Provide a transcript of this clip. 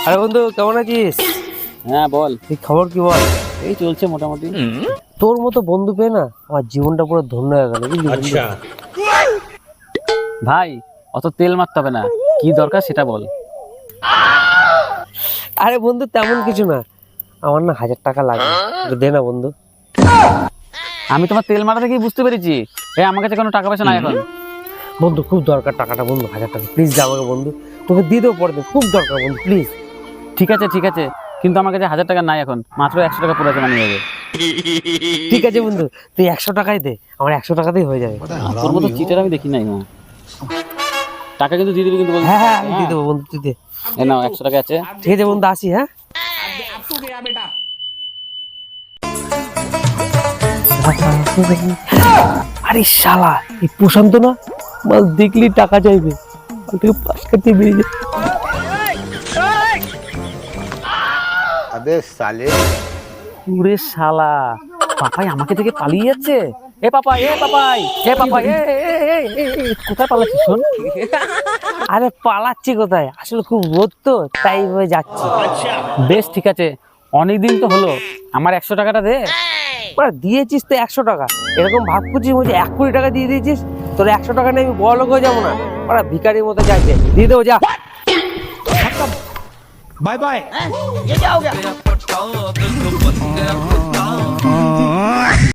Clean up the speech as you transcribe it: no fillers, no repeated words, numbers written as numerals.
আরে বন্ধু কেমন আছিস? হ্যাঁ বল। এই খবর কি বল? এই চলছে মোটামুটি। তোর মতো বন্ধু পেয়ে না আমার জীবনটা পুরো ধন্য হয়ে গেল বুঝলি বন্ধু? আচ্ছা ভাই অত তেল মারতে হবে না, কি দরকার সেটা বল। আরে বন্ধু তেমন কিছু না, আমার না 1000 টাকা লাগবে, একটু দে না বন্ধু। আমি তোমার তেল মারা থেকেই বুঝতে পেরেছি আমার কাছে কোনো টাকা পয়সা নাই এখন। বন্ধু খুব দরকার টাকাটা বন্ধু, 1000 টাকা প্লিজ দে আমাকে বন্ধু, তোকে দিয়ে দেবো পরে, খুব দরকার বন্ধু প্লিজ। ঠিক আছে ঠিক আছে, কিন্তু আমার কাছে 1000 টাকা নাই এখন, মাত্র 100 টাকা পুরো জমা নিয়ে যাবে। ঠিক আছে বন্ধু, তুই 100 টাকাই দে, আমার 100 টাকাতেই হয়ে যাবে। তোর মতো চিটার আমি দেখি নাই না। টাকা কিন্তু দিয়ে দিবি কিন্তু বলছি। হ্যাঁ হ্যাঁ আমি দিয়ে দেবো বন্ধু, তুই দে। এই নাও 100 টাকা আছে। ঠিক আছে বন্ধু, আসি হ্যাঁ। আরে শালা এই প্রশান্ত না, মাল দেখলি টাকা চাইবে, ওর থেকে 5 কাটিয়ে বেরিয়ে যায়। अबे साले ওরে শালা, পাপাই আমাকে থেকে পালিয়ে যাচ্ছে। এ পাপাই এ পাপাই এ পাপাই এ এ, এ, এ, এ, কোথায় পালাচ্ছিস শোন? আরে পালাচ্ছি কোথায়, আসলে খুব রোদ তো তাই হয়ে যাচ্ছে। বেশ ঠিক আছে, অনেকদিন তো হলো, আমার 100 টাকাটা দে। মানে দিয়েছিস তো 100 টাকা, এরকম ভাব করছিস বলছি 1 কোটি টাকা দিয়ে দিয়েছিস, তোর 100 টাকা নিয়ে আমি বড় লোক হয়ে যাবো না? ওরা ভিখারির মতো যাচ্ছে, দিয়ে দেবো যা। Bye bye.